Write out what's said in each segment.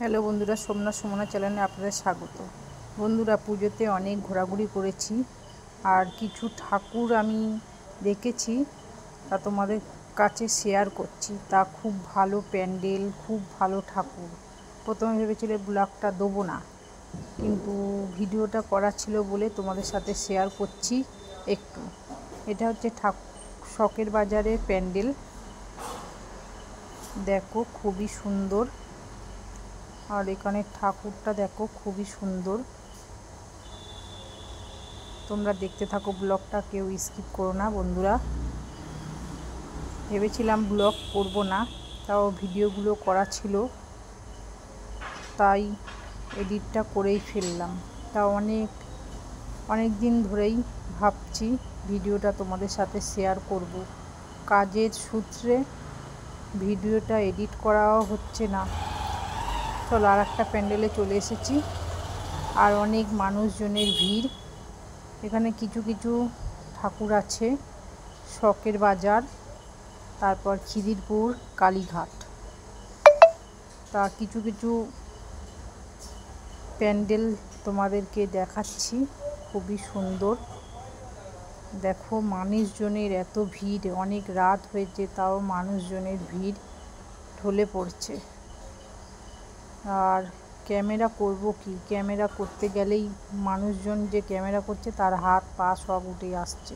Hello বন্ধুরা, সোমনাথ সুমনা চ্যানেলে আপনাদের স্বাগত। বন্ধুরা, পুজোতে অনেক ঘোরাঘুরি করেছি, আর কিছু ঠাকুর আমি দেখেছি, তা তোমাদের কাছে শেয়ার করছি। তা খুব ভালো প্যান্ডেল, খুব ভালো ঠাকুর। প্রথমে ভেবেছিল ব্লগটা দেবো না, কিন্তু ভিডিওটা করা ছিল বলে তোমাদের সাথে শেয়ার করছি একটু। এটা হচ্ছে শখের বাজারের প্যান্ডেল। দেখো খুবই সুন্দর, আর এখানে ঠাকুরটা দেখো খুবই সুন্দর। তোমরা দেখতে থাকো ব্লগটা, কেউ স্কিপ করো না বন্ধুরা। ভেবেছিলাম ব্লগ করব না, তাও ভিডিওগুলো করা ছিল, তাই এডিটটা করেই ফেললাম। তা অনেক দিন ধরেই ভাবছি ভিডিওটা তোমাদের সাথে শেয়ার করব। কাজের সূত্রে ভিডিওটা এডিট করাও হচ্ছে না। চলো, আর একটা প্যান্ডেলে চলে এসেছি, আর অনেক মানুষজনের ভিড়। এখানে কিছু কিছু ঠাকুর আছে শখের বাজার, তারপর খিদিরপুর, কালীঘাট। তা কিছু কিছু প্যান্ডেল তোমাদেরকে দেখাচ্ছি, খুবই সুন্দর। দেখো মানুষজনের এত ভিড়, অনেক রাত হয়েছে তাও মানুষজনের ভিড় ঢলে পড়ছে। আর ক্যামেরা করব কি, ক্যামেরা করতে গেলেই মানুষজন যে ক্যামেরা করছে তার হাত পা সব উঠে আসছে,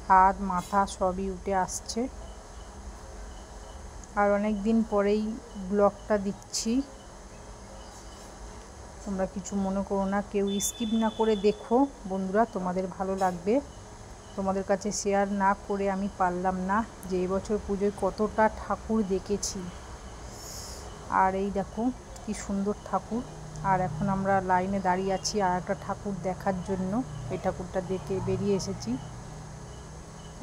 হাত মাথা সবই উঠে আসছে। আর অনেক দিন পরেই ব্লগটা দিচ্ছি, তোমরা কিছু মনে করো না, কেউ স্কিপ না করে দেখো বন্ধুরা, তোমাদের ভালো লাগবে। তোমাদের কাছে শেয়ার না করে আমি পারলাম না যে এবছর পুজোয় কতটা ঠাকুর দেখেছি। আর এই দেখো কি সুন্দর ঠাকুর। আর এখন আমরা লাইনে দাঁড়িয়ে আছি আর একটা ঠাকুর দেখার জন্য। এই ঠাকুরটা দেখে বেরিয়ে এসেছি।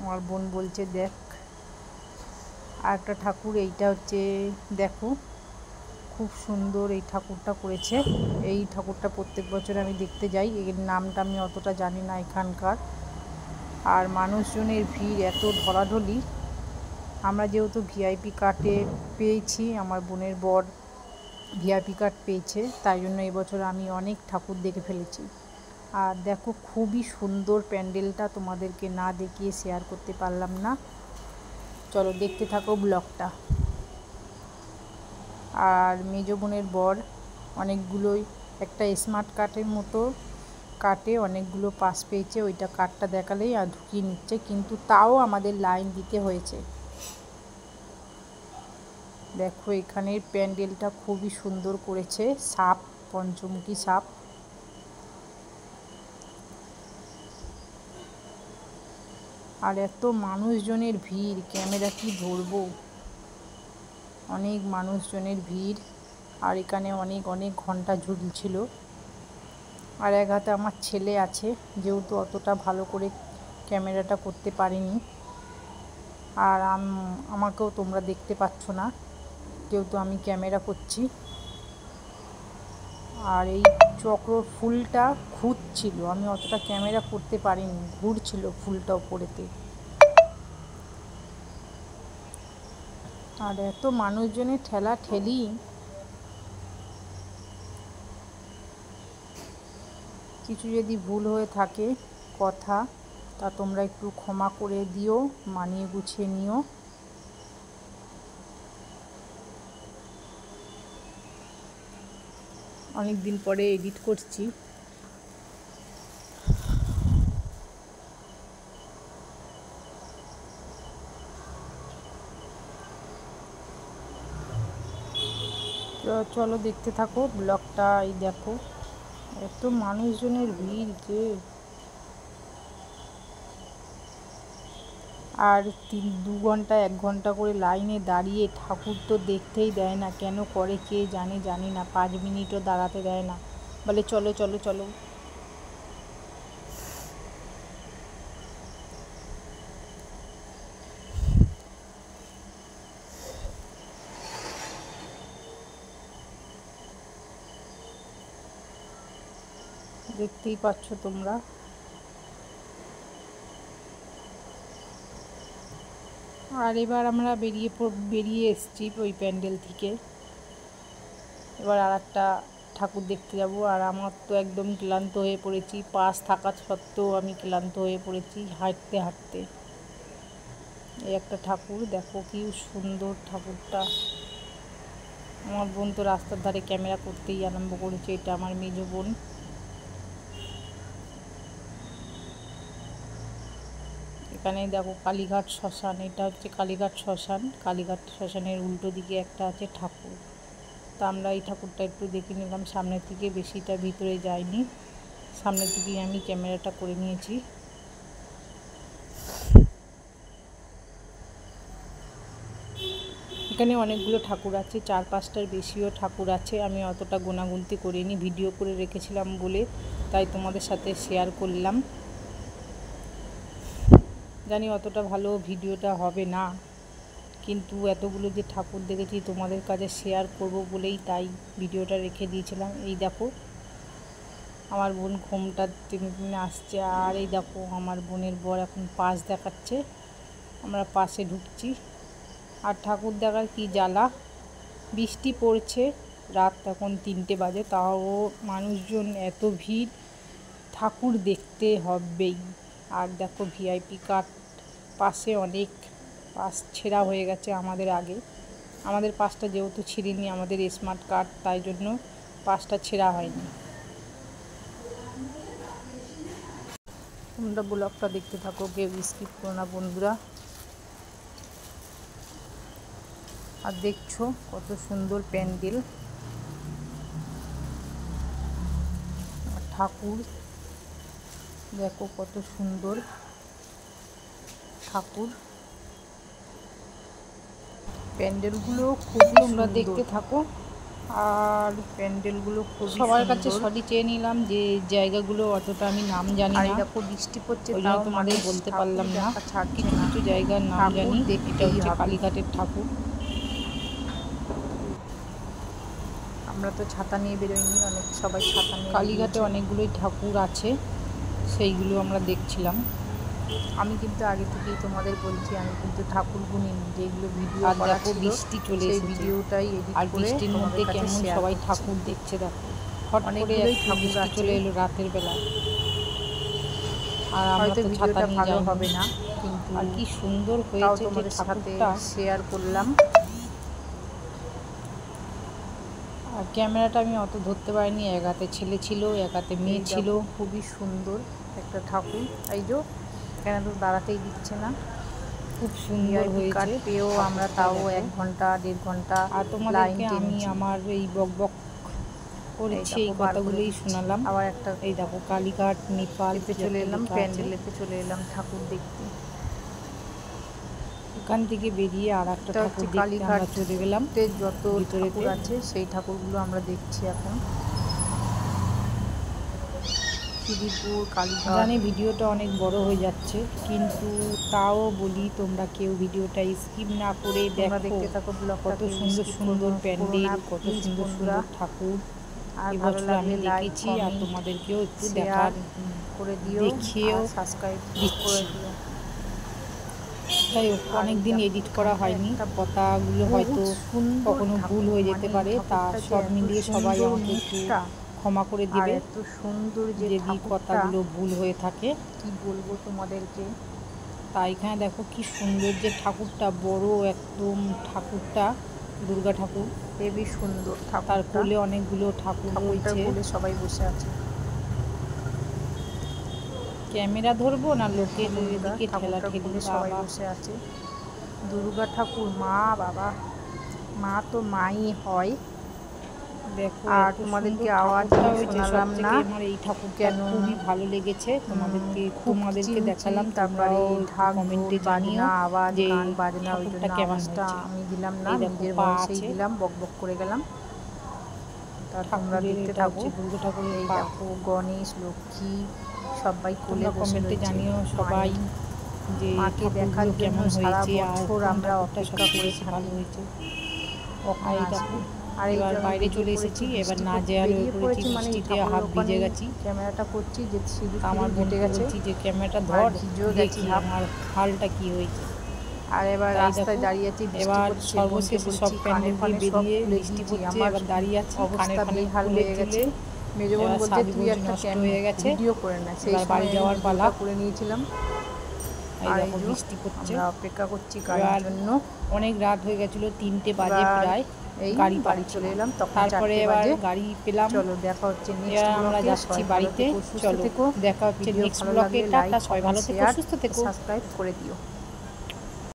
আমার বোন বলছে দেখ আর একটা ঠাকুর, এইটা হচ্ছে দেখো খুব সুন্দর এই ঠাকুরটা করেছে। এই ঠাকুরটা প্রত্যেক বছর আমি দেখতে যাই, এর নামটা আমি অতটা জানি না এখানকার। আর মানুষজনের ভিড় এত ঢলাঢলি। আমরা যেহেতু ভিআইপি কার্ডে পেয়েছি, আমার বোনের বর ভিআইপি কার্ড পেয়েছে, তাই জন্য এবছর আমি অনেক ঠাকুর দেখে ফেলেছি। আর দেখো খুবই সুন্দর প্যান্ডেলটা, তোমাদেরকে না দেখিয়ে শেয়ার করতে পারলাম না। চলো দেখতে থাকো ব্লগটা। আর মেজ বোনের বর অনেকগুলোই একটা স্মার্ট কার্ডের মতো কাটে অনেকগুলো পাস পেয়েছে, ওইটা কার্ডটা দেখালেই আর ঢুকিয়ে নিচ্ছে, কিন্তু তাও আমাদের লাইন দিতে হয়েছে। দেখো এখানের প্যান্ডেলটা খুবই সুন্দর করেছে, সাপ, পঞ্চমুখী সাপ। আর এত মানুষজনের ভিড়, ক্যামেরা কি ধরবো, অনেক মানুষজনের ভিড়। আর এখানে অনেক অনেক ঘন্টা ঝুলছিল। আর এক হাতে আমার ছেলে আছে, যেহেতু অতটা ভালো করে ক্যামেরাটা করতে পারিনি। আর আমাকেও তোমরা দেখতে পাচ্ছ না, যেহেতু আমি ক্যামেরা করছি। আর এই চক্র ফুলটা ঘুরছিল, আমি অতটা ক্যামেরা করতে পারিনি, ঘুরছিল ফুলটা ওপরেতে। আর এত মানুষজনের ঠেলা ঠেলি, কিছু যদি ভুল হয়ে থাকে কথা, তা তোমরা একটু ক্ষমা করে দিও, মানিয়ে গুছিয়ে নিও। অনেক দিন পরে এডিট করছি। চলো দেখতে থাকো ব্লগটা। এই দেখো এত মানুষজনের ভিড় যে, আর 2 ঘন্টা 1 ঘন্টা করে লাইনে দাঁড়িয়ে ঠাকুর তো দেখতেই দেয় না, কেন করে কে জানে, জানি না। 5 মিনিটও দাঁড়াতে দেয় না, বলে চলো চলো চলো। দেখতেই পাচ্ছ তোমরা। আর এবার আমরা বেরিয়ে এসেছি ওই প্যান্ডেল থেকে। এবার আর একটা ঠাকুর দেখতে যাব। আর আমার তো একদম ক্লান্ত হয়ে পড়েছি, পাশ থাকা সত্ত্বেও আমি ক্লান্ত হয়ে পড়েছি হাঁটতে হাঁটতে। এই একটা ঠাকুর দেখো কি সুন্দর ঠাকুরটা। আমার বোন তো রাস্তার ধারে ক্যামেরা করতেই আরম্ভ করেছে। এটা আমার মেজ বোন। এখানে দেখো কালীঘাট শ্মশান, এটা হচ্ছে কালীঘাট শ্মশান। কালীঘাট শ্মশানের উল্টো দিকে একটা আছে ঠাকুর। তা আমরা এই ঠাকুরটা একটু দেখে নিলাম সামনের থেকে, বেশিটা ভিতরে যাইনি, সামনের দিকেই আমি ক্যামেরাটা করে নিয়েছি। এখানে অনেকগুলো ঠাকুর আছে, 4-5টার বেশিও ঠাকুর আছে। আমি অতটা গোনাগুনতি করিনি, ভিডিও করে রেখেছিলাম বলে তাই তোমাদের সাথে শেয়ার করলাম। জানি অতটা ভালো ভিডিওটা হবে না, কিন্তু এতগুলো যে ঠাকুর দেখেছি তোমাদের কাছে শেয়ার করব বলেই তাই ভিডিওটা রেখে দিয়েছিলাম। এই দেখো আমার বোন ঘোমটা টেনে টেনে আসছে। আর এই দেখো আমার বোনের বর এখন পাশ দেখাচ্ছে, আমরা পাশে ঢুকছি। আর ঠাকুর দেখার কি জ্বালা, বৃষ্টি পড়ছে, রাত এখন 3টে বাজে, তাও মানুষজন এত ভিড়, ঠাকুর দেখতে হবেই। আর দেখো ভিআইপি কার্ড পাশে অনেক পাস ছেঁড়া হয়ে গেছে আমাদের আগে। আমাদের পাসটা যেহেতু ছিঁড়েনি, আমাদের স্মার্ট কার্ড, তাই জন্য পাসটা ছেঁড়া হয়নি। তোমরা ব্লগটা দেখতে থাকো, কেউ স্কিপ করো না বন্ধুরা। আর দেখছো কত সুন্দর প্যান্ডেল, ঠাকুর দেখো কত সুন্দর ঠাকুর। প্যান্ডেলগুলো খুব তোমরা দেখতে থাকো। আর প্যান্ডেলগুলো খুব সবার কাছে সরি চেয়ে নিলাম, যে জায়গাগুলো অতটা আমি নাম জানি না। দেখো বৃষ্টি পড়ছে, তাও তোমাদের বলতে পারলাম না, কিছু কিছু জায়গার নাম জানি। এটা হচ্ছে কালীঘাটের ঠাকুর। আমরা তো ছাতা নিয়ে বেরোইনি, অনেক সবাই ছাতা নিয়ে। কালীঘাটে অনেকগুলোই ঠাকুর আছে, সেইগুলো আমরা দেখছিলাম। আমি কিন্তু আগে থেকেই তোমাদের বলছি, আমি কিন্তু ঠাকুর গুনিনি, যেগুলো ভিডিও করা ছিল। বৃষ্টি চলে এসেছে, ভিডিওটাই এডিট করে বৃষ্টির মধ্যে কেমন সবাই ঠাকুর দেখছে দেখো। অনেকগুলোই ঠাকুর চলে এলো রাতের বেলা। আর আমরা তো ছাতা নিয়ে ভালো হবে না, কিন্তু আর কি সুন্দর হয়েছে তোমাদের সাথে শেয়ার করলাম। আর ক্যামেরাটা আমি অত ধরতে পারিনি, এক হাতে ছেলে ছিল, এক হাতে মেয়ে ছিল। খুবই সুন্দর একটা ঠাকুর। এই যে কেন তো দাঁড়াতেই দিচ্ছে না, খুব সুন্দর হয়েছে। পেয়েও আমরা তাও 1 ঘন্টা 1.5 ঘন্টা। আর তোমাদেরকে আমি আমার এই বকবক করেছি এই কথাগুলোই শোনালাম। আবার একটা এই দেখো কালীঘাট নেপালতে চলে এলাম, প্যান্ডেলেতে চলে এলাম ঠাকুর দেখতে। এখান থেকে বেরিয়ে আর একটা ঠাকুর দেখতে আমরা চলে গেলাম। যত ঠাকুর আছে সেই ঠাকুরগুলো আমরা দেখছি এখন। খিদিরপুর কালীঘাট। জানি ভিডিওটা অনেক বড় হয়ে যাচ্ছে, কিন্তু তাও বলি তোমরা কেউ ভিডিওটা স্কিপ না করে দেখো। দেখতে থাকো কত সুন্দর সুন্দর প্যান্ডেল, কত সুন্দর সুন্দর ঠাকুর এবছর আমি দেখেছি। আর তোমাদেরকেও একটু দেখার করে দিও, দেখিও, সাবস্ক্রাইব করে দিও। যাই হোক, অনেকদিন এডিট করা হয়নি, কথাগুলো হয়তো কখনো ভুল হয়ে যেতে পারে, তা সব মিলিয়ে সবাই আমাকে একটু ক্ষমা করে দিবে। এত সুন্দর যদি কথাগুলো ভুল হয়ে থাকে, কি বলবো তোমাদেরকে। তাই এখানে দেখো কি সুন্দর যে ঠাকুরটা, বড় একদম ঠাকুরটা, দুর্গা ঠাকুর, হেবি সুন্দর। তার কোলে অনেকগুলো ঠাকুর রয়েছে, সবাই বসে আছে। ক্যামেরা ধরবো না লোকের দিকে ঠেলা ঠেলি, সবাই বসে আছে। দুর্গা ঠাকুর, মা বাবা, মা তো মাই হয়। দেখো আর তোমাদেরকে আওয়াজটা শোনালাম না, আমার এই ঠাকুর কেন খুবই ভালো লেগেছে, তোমাদেরকে দেখালাম। তারপরে কমেন্টে জানিও আওয়াজ, গান বাজনা, ওই জন্য আওয়াজটা আমি দিলাম না, নিজের ভয়েসেই দিলাম, বকবক করে গেলাম। তোমরা দেখতে থাকো। দুর্গা ঠাকুরের এই দেখো গণেশ, লক্ষ্মী সবাই কোলে বসে রয়েছে। জানিও সবাই যে মাকে দেখার জন্য সারা বছর আমরা অপেক্ষা করেছি, ভালো হয়েছে। আর এবার বাইরে চলে এসেছি, এবার না যাওয়ার হয়ে পড়েছি, বৃষ্টিতে হাফ ভিজে গেছি। ক্যামেরাটা করছি যে সিঁদুর আমার ঘেটে গেছে, যে ক্যামেরাটা ধর, দেখি আমার হালটা কি হয়েছে। আর এবার রাস্তায় দাঁড়িয়ে আছি, বৃষ্টি পড়ছে, সর্বশেষে সব প্যান্ডেল দিয়ে বেরিয়ে বৃষ্টি পড়ছে, এবার দাঁড়িয়ে আছি, অবস্থা বেহাল হয়ে গেছে। মেজো বোন বলছে তুই একটা ভিডিও করে না, সেই বাড়ি যাওয়ার পালা করে নিয়েছিলাম। আর বৃষ্টি পড়ছে, আমরা অপেক্ষা করছি গাড়ির জন্য। অনেক রাত হয়ে গেছিল, 3টে বাজে প্রায়, এই বাড়ি চলে এলাম, তখন তারপরে এবার গাড়ি পেলাম। চলো দেখা হচ্ছে নেক্সট ব্লগে, আমরা যাচ্ছি বাড়িতে। চলো দেখা হচ্ছে নেক্সট ব্লগে। টাটা, সবাই ভালো থেকো, সুস্থ থেকো, সাবস্ক্রাইব করে দিও।